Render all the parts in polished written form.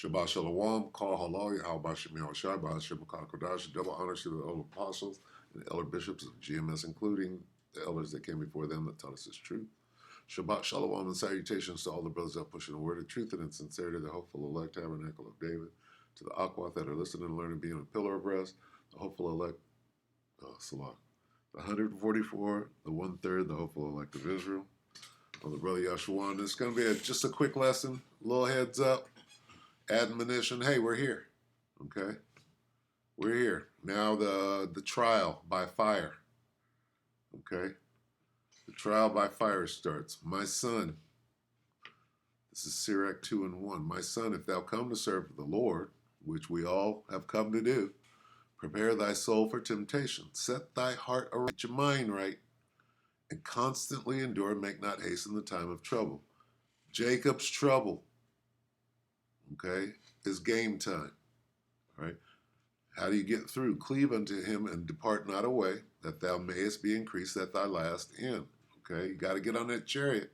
Shabbat Shalom, Kol Halal, Yahweh Shem Yahushai, B'Hashem Kodash, double honor to the elder apostles and the elder bishops of GMS, including the elders that came before them that taught us this truth. Shabbat Shalom and salutations to all the brothers out pushing the word of truth and in sincerity, the hopeful elect tabernacle of David, to the Aquath that are listening and learning, being a pillar of rest, the hopeful elect, Salah, the 144, the 1/3, the hopeful elect of Israel, on the brother Yahshua. It's going to be just a quick lesson, a little heads up, admonition. Hey, we're here, okay? We're here. Now the trial by fire, okay? The trial by fire starts. My son, this is Sirach 2:1. My son, if thou come to serve the Lord, which we all have come to do, prepare thy soul for temptation. Set thy heart aright, get your mind right, and constantly endure, make not haste in the time of trouble. Jacob's trouble, okay, is game time, right? How do you get through? Cleave unto him and depart not away, that thou mayest be increased at thy last end. Okay, you got to get on that chariot.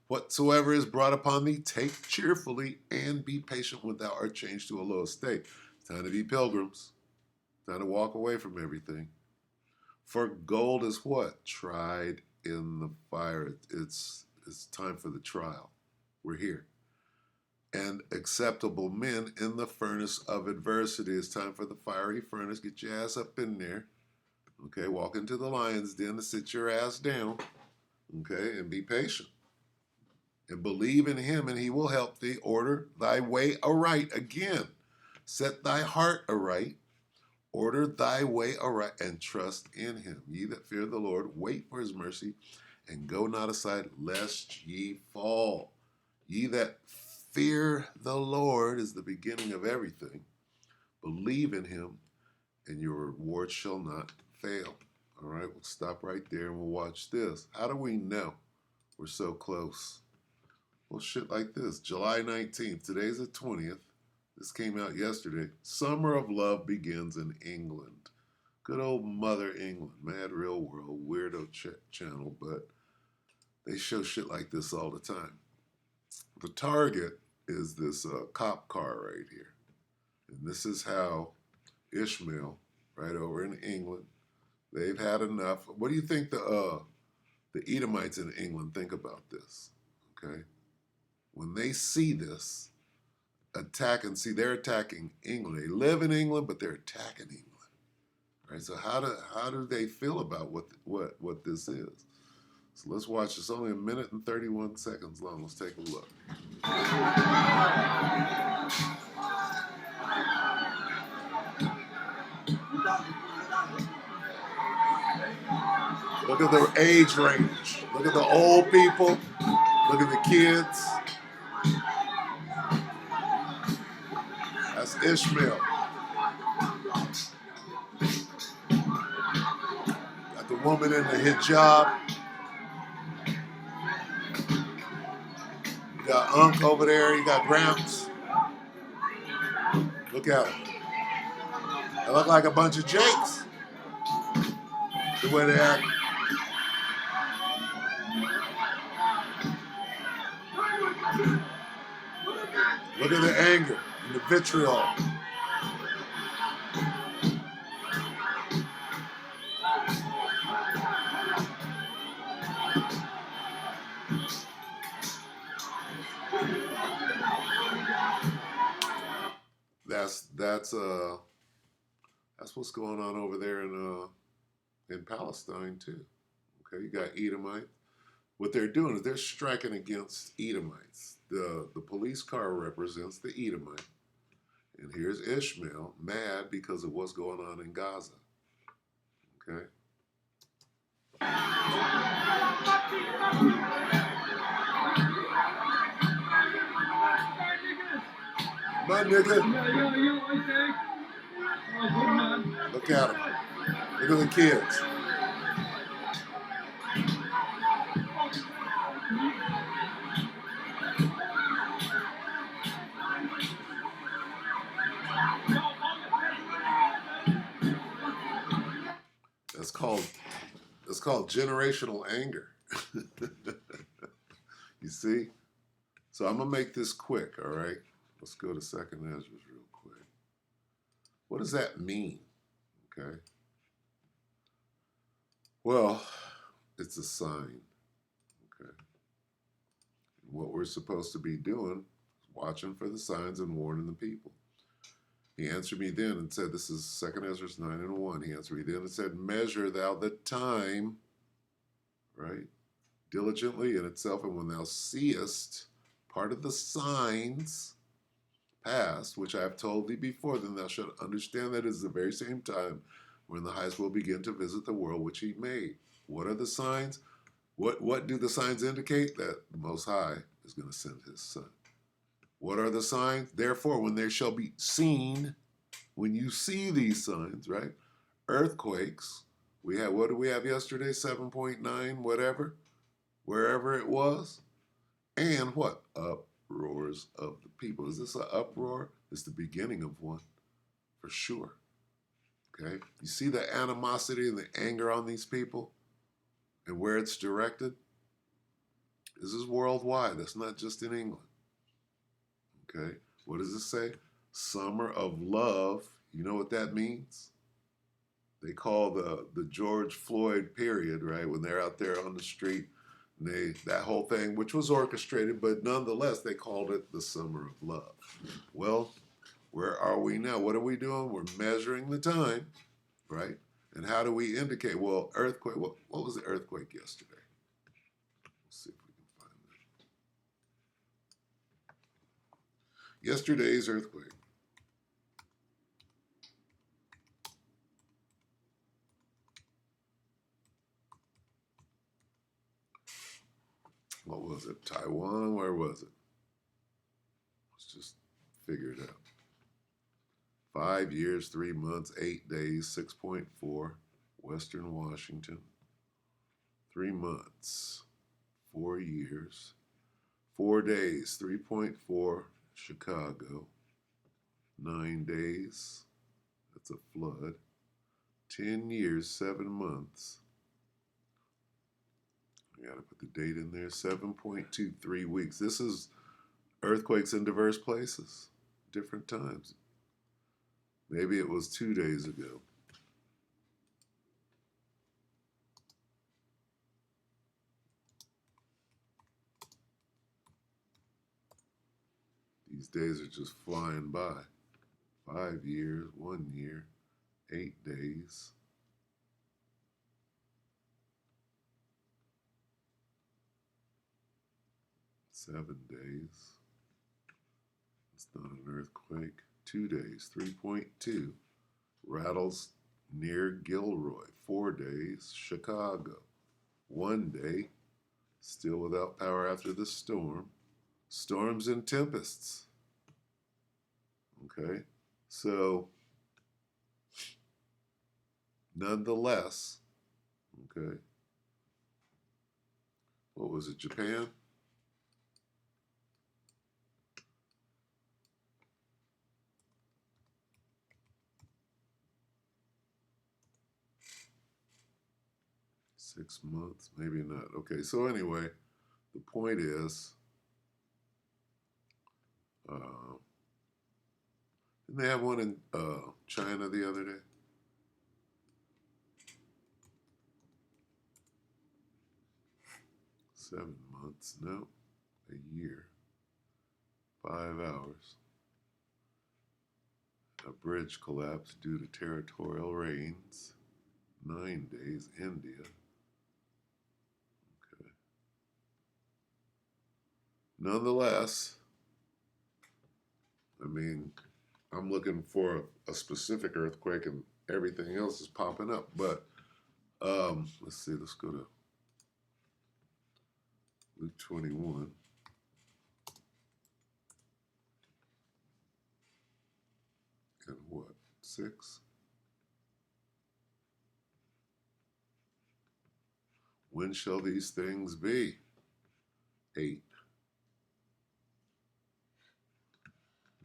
Whatsoever is brought upon thee, take cheerfully and be patient when thou art changed to a low estate. It's time to be pilgrims. Time to walk away from everything. For gold is what? Tried in the fire. It's time for the trial. We're here. And acceptable men in the furnace of adversity. It's time for the fiery furnace. Get your ass up in there. Okay, walk into the lion's den to sit your ass down. Okay, and be patient. And believe in him, and he will help thee. Order thy way aright. Again, set thy heart aright. Order thy way aright, and trust in him. Ye that fear the Lord, wait for his mercy, and go not aside, lest ye fall. Ye that fear the Lord is the beginning of everything. Believe in him, and your reward shall not fail. All right, we'll stop right there and we'll watch this. How do we know we're so close? Well, shit like this. July 19th. Today's the 20th. This came out yesterday. Summer of Love begins in England. Good old Mother England. Mad Real World. Weirdo channel. But they show shit like this all the time. The target is this cop car right here. And this is how Ishmael, right over in England, they've had enough. What do you think the Edomites in England think about this? Okay? When they see this, they're attacking England. They live in England, but they're attacking England. Right? So how do they feel about what this is? So let's watch. It's only 1 minute and 31 seconds long. Let's take a look. Look at the age range. Look at the old people. Look at the kids. That's Ishmael. Got the woman in the hijab. You got Unc over there. You got Gramps. Look at them. They look like a bunch of Jakes. The way they act. Look at the anger and the vitriol. That's what's going on over there in Palestine too. Okay, you got Edomite. What they're doing is they're striking against Edomites. The police car represents the Edomite. And here's Ishmael, mad because of what's going on in Gaza. Okay? My nigga. Look at him. Look at the kids. That's called generational anger. You see? So I'm gonna make this quick, all right? Let's go to Second Ezra real quick. What does that mean? Okay. Well, it's a sign. Okay. What we're supposed to be doing is watching for the signs and warning the people. He answered me then and said, this is 2 Ezra 9:1. He answered me then and said, measure thou the time, right, diligently in itself, and when thou seest part of the signs past, which I have told thee before, then thou shalt understand that it is the very same time when the highest will begin to visit the world which he made. What are the signs? What do the signs indicate? That the Most High is going to send his son. What are the signs? Therefore, when they shall be seen, when you see these signs, right? Earthquakes. We had, what did we have yesterday? 7.9, whatever, wherever it was. And what? Uproars of the people. Is this an uproar? It's the beginning of one, for sure. Okay? You see the animosity and the anger on these people and where it's directed? This is worldwide. That's not just in England. Okay? What does it say? Summer of love. You know what that means? They call the George Floyd period, right? When they're out there on the street, and that whole thing, which was orchestrated, but nonetheless, they called it the Summer of Love. Well, where are we now? What are we doing? We're measuring the time, right? And how do we indicate? Well, earthquake. What was the earthquake yesterday? Let's see if we can find that. Yesterday's earthquake. What was it? Taiwan? Where was it? Let's just figure it out. 5 years, 3 months, 8 days, 6.4, Western Washington. 3 months, 4 years, 4 days, 3.4, Chicago. 9 days, that's a flood. 10 years, 7 months. I gotta put the date in there. 7.23 weeks. This is earthquakes in diverse places, different times. Maybe it was 2 days ago. These days are just flying by. 5 years, 1 year, 8 days. 7 days. It's not an earthquake. 2 days, 3.2. Rattles near Gilroy. 4 days, Chicago. 1 day, still without power after the storm. Storms and tempests. Okay, so nonetheless, okay, what was it, Japan? Six months, maybe not. Okay, so anyway, the point is, didn't they have one in China the other day? 7 months, no, a year, 5 hours. A bridge collapsed due to territorial rains. 9 days, India. Okay. Nonetheless, I mean, I'm looking for a specific earthquake and everything else is popping up. But let's see, let's go to Luke 21. And what? 6? When shall these things be? 8.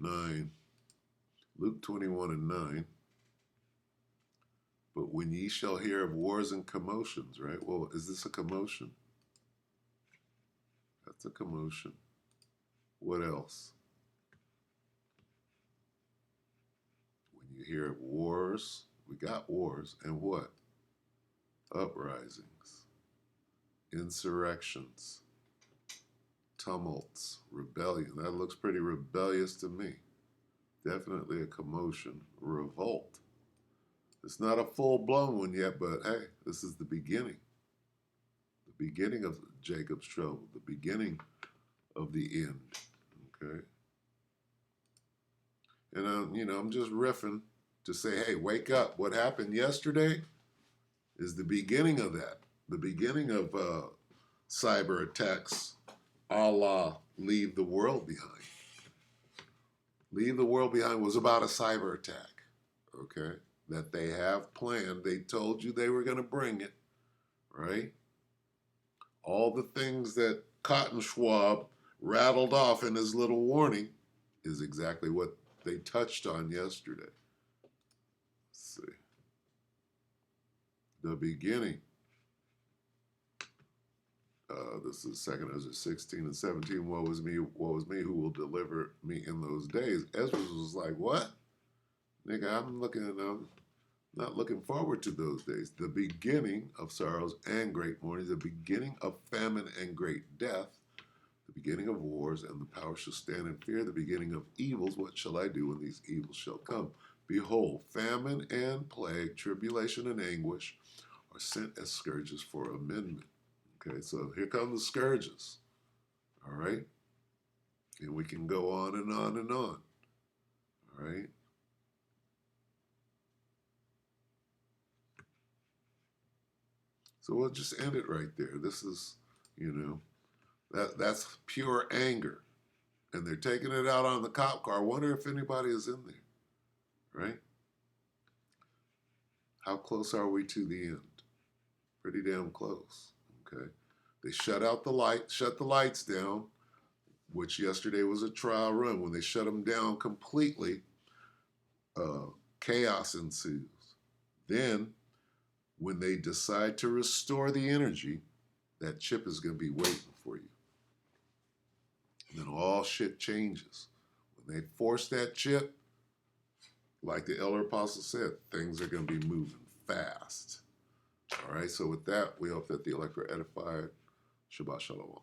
9. Luke 21 and 9. But when ye shall hear of wars and commotions, right? Well, is this a commotion? That's a commotion. What else? hear wars. We got wars. And what? Uprisings, insurrections, tumults, rebellion. That looks pretty rebellious to me. Definitely a commotion, revolt. It's not a full-blown one yet, but hey, this is the beginning. The beginning of Jacob's trouble, the beginning of the end. Okay? And I'm just riffing to say, hey, wake up. What happened yesterday is the beginning of that. The beginning of cyber attacks a la Leave the World Behind. Leave the World Behind was about a cyber attack, okay, that they have planned. They told you they were going to bring it, right? All the things that Cotton Schwab rattled off in his little warning is exactly what they touched on yesterday. Let's see. The beginning. This is 2 Ezra 16 and 17. Woe is me, who will deliver me in those days? Ezra was like, what? Nigga, I'm not looking forward to those days. The beginning of sorrows and great mourning, the beginning of famine and great death, the beginning of wars, and the power shall stand in fear, the beginning of evils. What shall I do when these evils shall come? Behold, famine and plague, tribulation and anguish are sent as scourges for amendment. Okay, so here come the scourges. All right? And we can go on and on and on. All right? So we'll just end it right there. This is, that's pure anger. And they're taking it out on the cop car. I wonder if anybody is in there, right? How close are we to the end? Pretty damn close, okay? They shut the lights down, which yesterday was a trial run. When they shut them down completely, chaos ensues. Then, when they decide to restore the energy, that chip is going to be waiting for you. And then all shit changes. When they force that chip, like the elder apostle said, things are going to be moving fast. All right, so with that, we hope that the elect were edified. Shabbat Shalom.